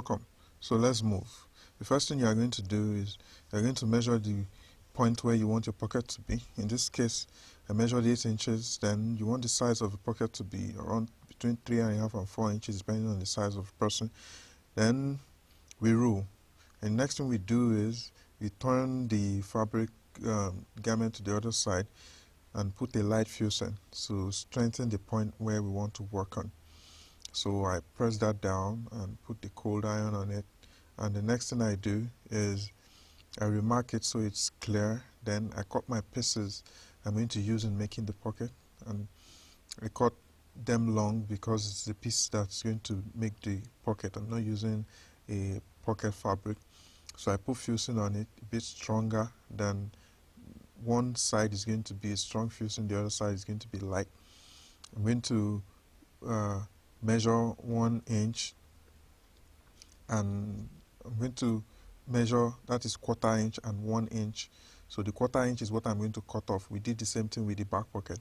welcome. So let's move. The first thing you are going to do is you're going to measure the point where you want your pocket to be. In this case, I measured 8 inches. Then you want the size of the pocket to be around between 3.5 and 4 inches, depending on the size of the person. Then we rule. And next thing we do is we turn the fabric garment to the other side and put a light fusing to strengthen the point where we want to work on. So I press that down and put the cold iron on it, and the next thing I do is I remark it so it's clear. Then I cut my pieces I'm going to use in making the pocket, and I cut them long because it's the piece that's going to make the pocket. I'm not using a pocket fabric, so I put fusing on it a bit stronger than one side is going to be a strong fusing, the other side is going to be light. I'm going to measure 1 inch, and I'm going to measure, that is 1/4 inch and 1 inch. So the 1/4 inch is what I'm going to cut off. We did the same thing with the back pocket.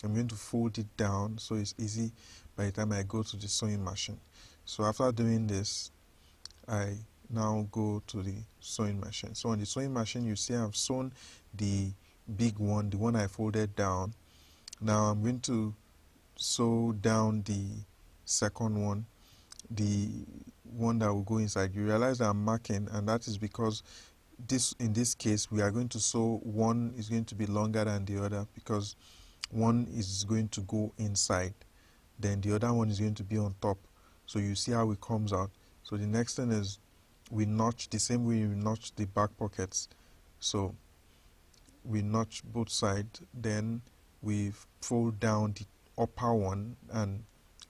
I'm going to fold it down so it's easy by the time I go to the sewing machine. So after doing this, I now go to the sewing machine. So on the sewing machine, you see I've sewn the big one, the one I folded down. Now I'm going to sew down the second one, the one that will go inside. You realize that I'm marking, and that is because in this case we are going to sew, one is going to be longer than the other because one is going to go inside, then the other one is going to be on top. So you see how it comes out. So the next thing is we notch the same way we notch the back pockets. So we notch both sides, then we fold down the upper one and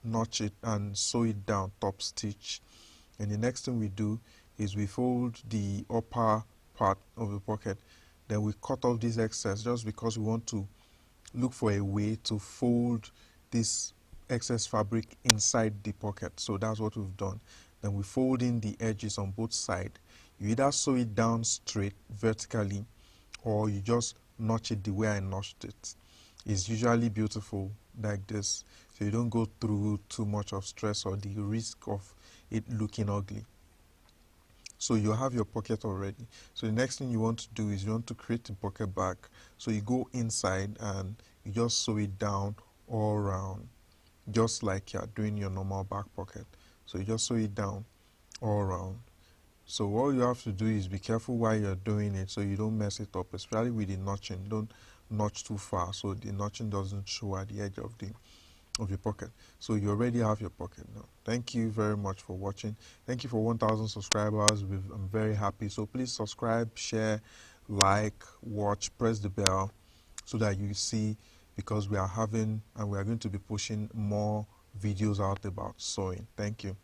notch it and sew it down, top stitch. And the next thing we do is we fold the upper part of the pocket, then we cut off this excess just because we want to look for a way to fold this excess fabric inside the pocket. So that's what we've done. Then we fold in the edges on both sides. You either sew it down straight vertically, or you just notch it the way I notched it. It's usually beautiful like this, so you don't go through too much of stress or the risk of it looking ugly. So you have your pocket already. So the next thing you want to do is you want to create the pocket back. So you go inside and you just sew it down all around, just like you're doing your normal back pocket. So you just sew it down all around. So all you have to do is be careful while you're doing it so you don't mess it up, especially with the notching. Don't notch too far so the notching doesn't show at the edge of your pocket. So you already have your pocket now. Thank you very much for watching. Thank you for 1,000 subscribers. I'm very happy. So please subscribe, share, like, watch, press the bell so that you see, because we are having and we are going to be pushing more videos out about sewing. Thank you.